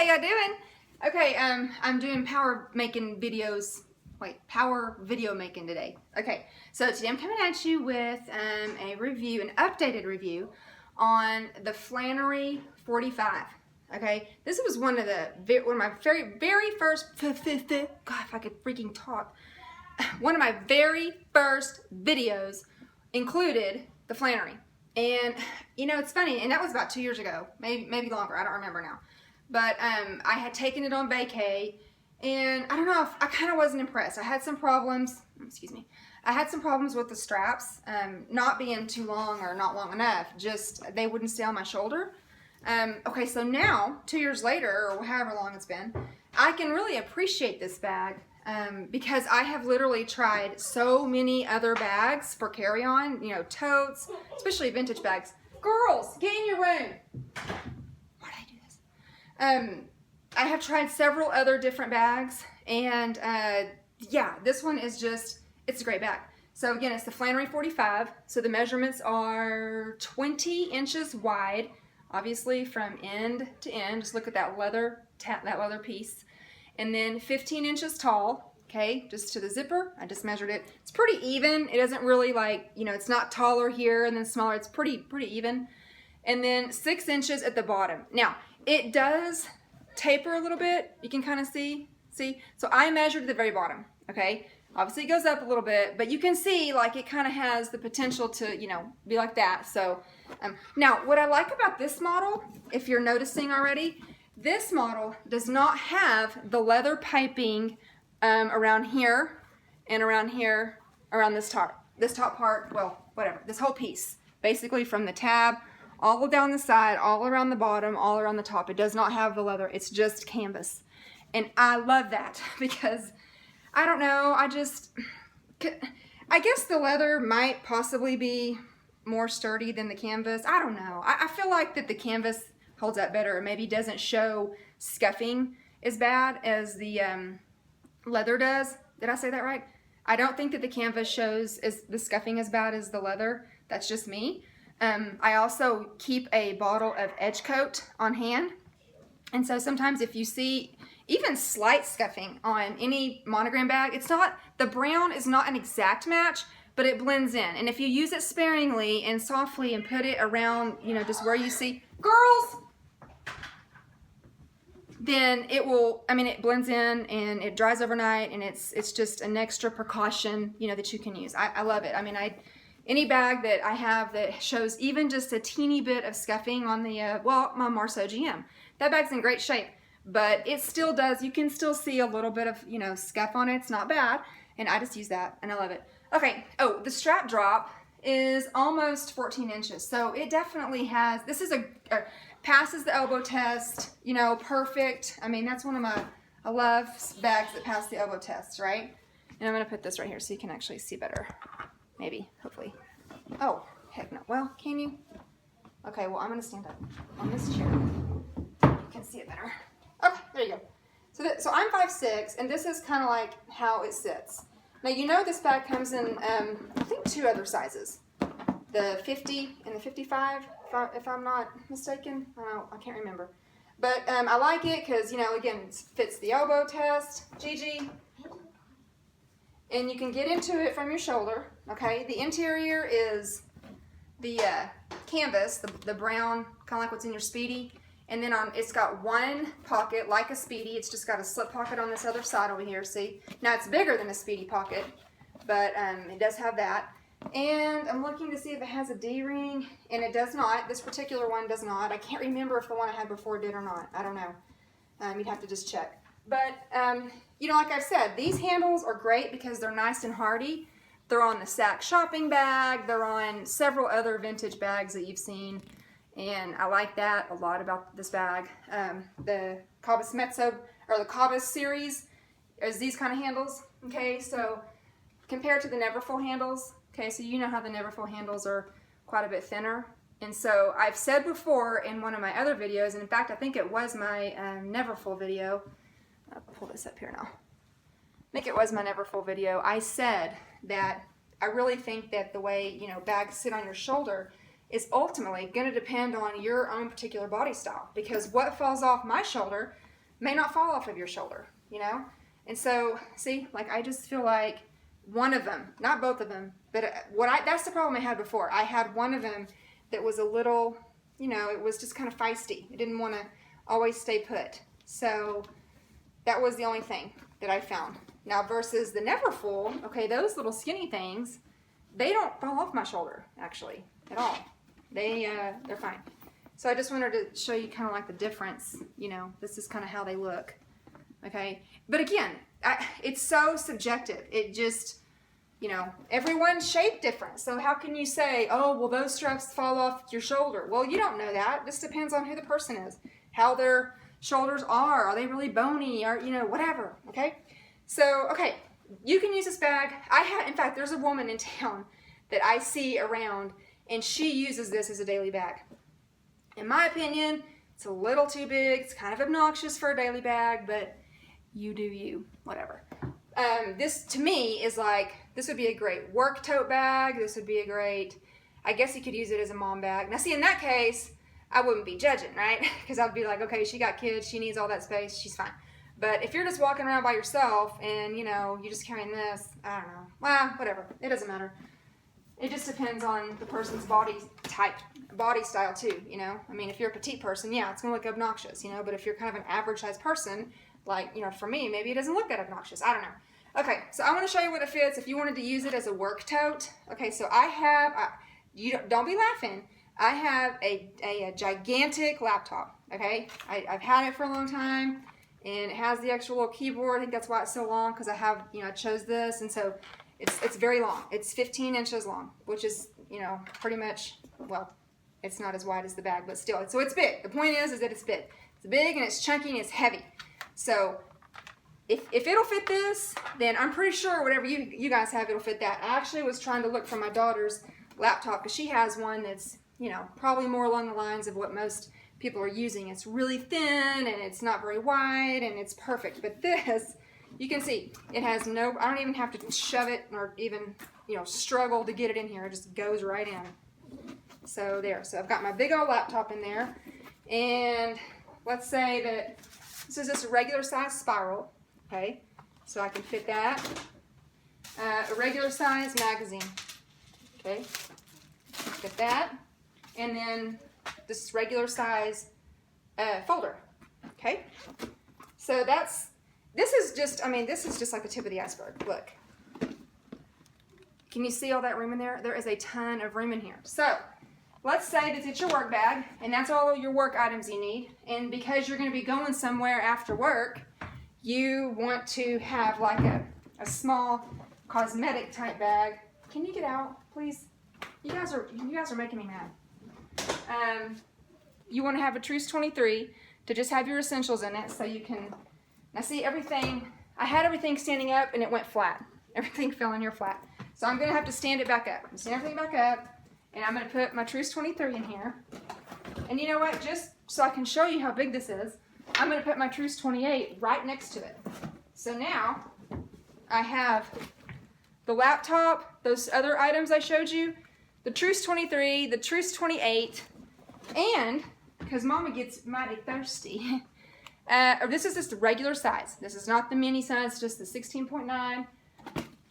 How y'all doing? Okay, I'm doing power video making today. Okay, so today I'm coming at you with a review, an updated review on the Flanerie 45. Okay, this was one of my very first, God, if I could freaking talk, one of my very first videos included the Flanerie. And you know, it's funny, and that was about 2 years ago, maybe longer, I don't remember now. But I had taken it on vacay, and I don't know, I kind of wasn't impressed. I had some problems, I had some problems with the straps, not being too long or not long enough, just they wouldn't stay on my shoulder. Okay, so now, 2 years later, or however long it's been, I can really appreciate this bag because I have literally tried so many other bags for carry-on, you know, totes, especially vintage bags. Girls, get in your room. Why did I do this? I have tried several other different bags, and yeah, this one is just, it's a great bag. So again, it's the Flanerie 45, so the measurements are 20 inches wide, obviously from end to end. Just look at that leather piece. And then 15 inches tall, okay, just to the zipper. I just measured it. It's pretty even. It doesn't really, like, you know, it's not taller here and then smaller. It's pretty even. And then 6 inches at the bottom. Now, it does taper a little bit. You can kind of see. So I measured at the very bottom, okay? Obviously it goes up a little bit, but you can see, like, it kind of has the potential to, you know, be like that. So now what I like about this model, if you're noticing already, this model does not have the leather piping around here and around here, around this top part, well, whatever, this whole piece, basically from the tab all down the side, all around the bottom, all around the top. It does not have the leather. It's just canvas. And I love that because, I don't know, I guess the leather might possibly be more sturdy than the canvas. I don't know. I feel like that the canvas holds up better. It maybe doesn't show scuffing as bad as the leather does. Did I say that right? I don't think that the canvas shows the scuffing as bad as the leather. That's just me. I also keep a bottle of edge coat on hand. And so sometimes if you see even slight scuffing on any monogram bag, the brown is not an exact match, but it blends in. And if you use it sparingly and softly and put it around, you know, just where you see, girls, then it will, I mean, it blends in and it dries overnight, and it's just an extra precaution, you know, that you can use. I love it. I mean, any bag that I have that shows even just a teeny bit of scuffing on the, my Marceau GM, that bag's in great shape, but it still does, you can still see a little bit of, you know, scuff on it. It's not bad, and I just use that, and I love it. Okay, oh, the strap drop is almost 14 inches, so it definitely has, this is passes the elbow test, you know, perfect. I mean, that's one of I love bags that pass the elbow test, right? And I'm gonna put this right here so you can actually see better. Maybe, hopefully. Oh, heck no. Well, can you? Okay, well, I'm gonna stand up on this chair. You can see it better. Okay, there you go. So I'm 5'6", and this is kind of like how it sits. Now, you know this bag comes in, I think 2 other sizes. The 50 and the 55, if I'm not mistaken. I can't remember. But I like it because, you know, again, it fits the elbow test. Gigi. And you can get into it from your shoulder, okay? The interior is the canvas, the brown, kind of like what's in your Speedy. And then it's got one pocket, like a Speedy. It's just got a slip pocket on this other side over here, see? Now, it's bigger than a Speedy pocket, but it does have that. And I'm looking to see if it has a D-ring, and it does not. This particular one does not. I can't remember if the one I had before did or not. I don't know. You'd have to just check. But, you know, like I've said, these handles are great because they're nice and hardy. They're on the Sack shopping bag. They're on several other vintage bags that you've seen. And I like that a lot about this bag. The Cabas Mezzo, or the Cabas series, is these kind of handles. Okay, so compared to the Neverfull handles, okay, so you know how the Neverfull handles are quite a bit thinner. And so I've said before in one of my other videos, and in fact I think it was my Neverfull video, I'll pull this up here now. I think it was my Neverfull video. I said that I really think that the way, you know, bags sit on your shoulder is ultimately going to depend on your own particular body style, because what falls off my shoulder may not fall off of your shoulder, you know? And so, see, like I just feel like one of them, not both of them, but that's the problem I had before. I had one of them that was a little, you know, it was just kind of feisty. It didn't want to always stay put. So that was the only thing that I found. Now versus the Neverfull, okay, those little skinny things, they don't fall off my shoulder, actually, at all. They're fine. So I just wanted to show you kind of like the difference, you know, this is kind of how they look, okay? But again, it's so subjective. It just, you know, everyone's shaped different. So how can you say, oh, well, those straps fall off your shoulder? Well, you don't know that. This depends on who the person is, how their shoulders are. Are they really bony, or, you know, whatever, okay? So, okay, you can use this bag. In fact, there's a woman in town that I see around, and she uses this as a daily bag. In my opinion, it's a little too big. It's kind of obnoxious for a daily bag, but you do you, whatever. This, to me, is like, this would be a great work tote bag. This would be a great, I guess you could use it as a mom bag. Now, see, in that case, I wouldn't be judging, right? Because I'd be like, okay, she got kids. She needs all that space. She's fine. But if you're just walking around by yourself and, you know, you're just carrying this, I don't know. Well, whatever. It doesn't matter. It just depends on the person's body type, body style too, you know. I mean, if you're a petite person, yeah, it's going to look obnoxious, you know. But if you're kind of an average sized person, like, you know, for me, maybe it doesn't look that obnoxious. I don't know. Okay, so I want to show you what it fits if you wanted to use it as a work tote. Okay, so I have, don't be laughing. I have a gigantic laptop, okay. I've had it for a long time, and it has the extra little keyboard. I think that's why it's so long, because I have, you know, I chose this, and so it's very long. It's 15 inches long, which is, you know, pretty much, well, it's not as wide as the bag, but still, so it's big. The point is that it's big. It's big, and it's chunky, and it's heavy. So if it'll fit this, then I'm pretty sure whatever you guys have, it'll fit that. I actually was trying to look for my daughter's laptop, because she has one that's, you know, probably more along the lines of what most people are using. It's really thin, and it's not very wide, and it's perfect. But this, you can see, it has no, I don't even have to shove it or even, you know, struggle to get it in here. It just goes right in. So there. So I've got my big old laptop in there, and let's say that this is just a regular size spiral, okay? So I can fit that. A regular size magazine, okay? Fit that. And then this regular size folder, okay? So this is just like the tip of the iceberg. Look. Can you see all that room in there? There is a ton of room in here. So let's say that it's your work bag, and that's all of your work items you need. And because you're going to be going somewhere after work, you want to have like a small cosmetic type bag. Can you get out, please? You guys are making me mad. You want to have a Truce 23 to just have your essentials in it, so you can, now see everything, I had everything standing up and it went flat. Everything fell in here flat. So I'm going to have to stand it back up. Stand everything back up, and I'm going to put my Truce 23 in here. And you know what, just so I can show you how big this is, I'm going to put my Truce 28 right next to it. So now I have the laptop, those other items I showed you, the Truce 23, the Truce 28, and, because Mama gets mighty thirsty, this is just the regular size. This is not the mini size, just the 16.9.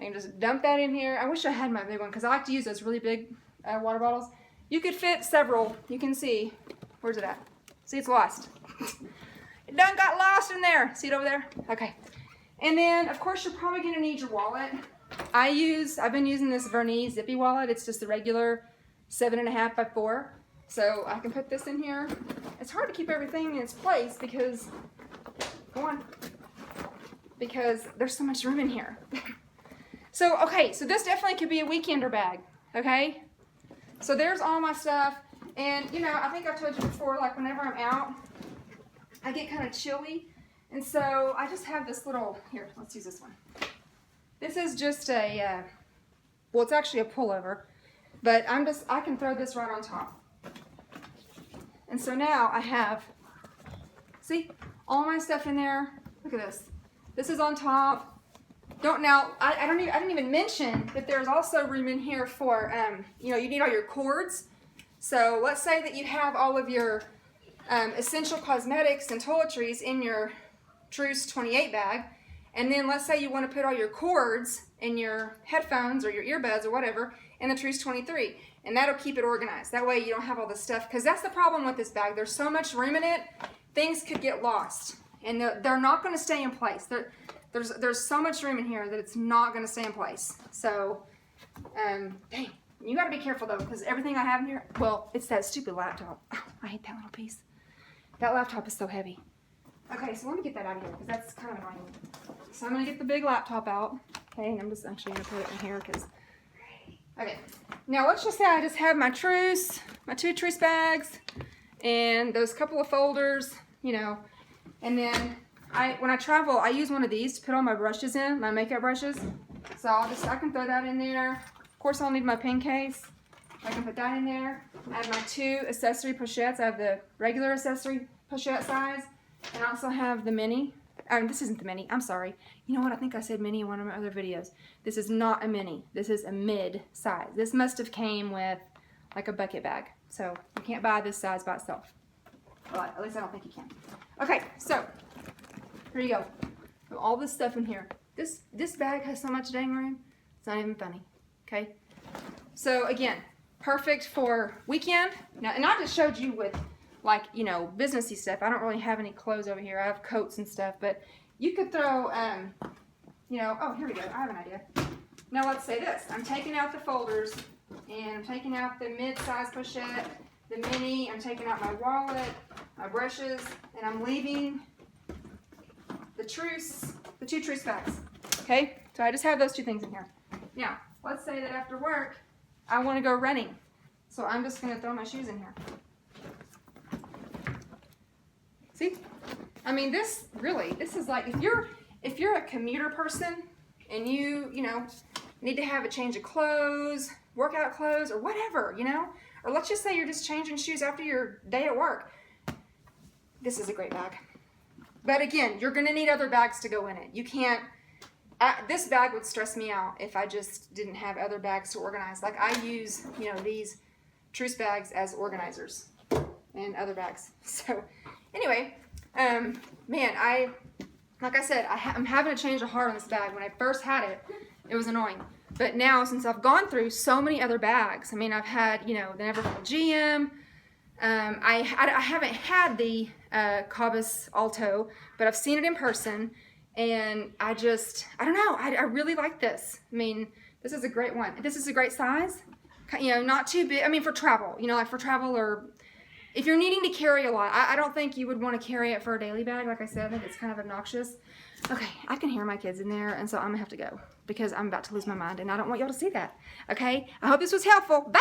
I can just dump that in here. I wish I had my big one, because I like to use those really big water bottles. You could fit several. You can see. Where's it at? See, it's lost. It done got lost in there. See it over there? Okay. And then, of course, you're probably going to need your wallet. I've been using this Vernise Zippy wallet. It's just the regular 7.5 by 4. So I can put this in here. It's hard to keep everything in its place because, go on, because there's so much room in here. So, okay, so this definitely could be a weekender bag, okay? So there's all my stuff. And, you know, I think I've told you before, like whenever I'm out, I get kind of chilly. And so I just have this little, here, let's use this one. This is just a, well, it's actually a pullover, but I can throw this right on top. And so now I have, see, all my stuff in there. Look at this. This is on top. I didn't even mention that there's also room in here for, you know, you need all your cords. So let's say that you have all of your essential cosmetics and toiletries in your Truce 28 bag. And then let's say you want to put all your cords and your headphones or your earbuds or whatever in the Truce 23. And that'll keep it organized. That way you don't have all this stuff. Because that's the problem with this bag. There's so much room in it, things could get lost. And they're not going to stay in place. There's so much room in here that it's not going to stay in place. So, dang. You got to be careful though, because everything I have in here, well, it's that stupid laptop. Oh, I hate that little piece. That laptop is so heavy. Okay, so let me get that out of here, because that's kind of annoying. So I'm going to get the big laptop out. Okay, and I'm just actually going to put it in here, because... Okay, now let's just say I just have my Truce, my 2 Truce bags, and those couple of folders, you know, and then when I travel, I use one of these to put all my brushes in, my makeup brushes. So I can throw that in there. Of course, I'll need my pen case. I can put that in there. I have my 2 accessory pochettes. I have the regular accessory pochette size, and I also have the mini. This isn't the mini. I'm sorry. You know what? I think I said mini in one of my other videos. This is not a mini. This is a mid size. This must have came with like a bucket bag. So you can't buy this size by itself. Well, at least I don't think you can. Okay, so here you go. All this stuff in here. This bag has so much dang room. It's not even funny. Okay. So again, perfect for weekend. Now, and I just showed you with, like, you know, businessy stuff. I don't really have any clothes over here. I have coats and stuff, but you could throw, you know, oh, here we go. I have an idea. Now let's say this. I'm taking out the folders, and I'm taking out the mid-size pochette, the mini. I'm taking out my wallet, my brushes, and I'm leaving the Truce, the 2 Truce bags. Okay, so I just have those 2 things in here. Now, let's say that after work, I want to go running. So I'm just going to throw my shoes in here. See? I mean, this is like, if you're a commuter person and you know, need to have a change of clothes, workout clothes, or whatever, you know, or let's just say you're just changing shoes after your day at work, this is a great bag. But again, you're going to need other bags to go in it. You can't, this bag would stress me out if I just didn't have other bags to organize. Like I use, you know, these Truce bags as organizers and other bags. So anyway, man, like I said, I'm having a change of heart on this bag. When I first had it, it was annoying. But now, since I've gone through so many other bags, I mean, I've had, you know, the Neverfull GM. I haven't had the Cabas Alto, but I've seen it in person, and I don't know, I really like this. I mean, this is a great one. This is a great size, you know, not too big. I mean, for travel, you know, like for travel, or if you're needing to carry a lot. I don't think you would want to carry it for a daily bag. Like I said, I think it's kind of obnoxious. Okay, I can hear my kids in there, and so I'm gonna have to go because I'm about to lose my mind, and I don't want y'all to see that. Okay, I hope this was helpful. Bye!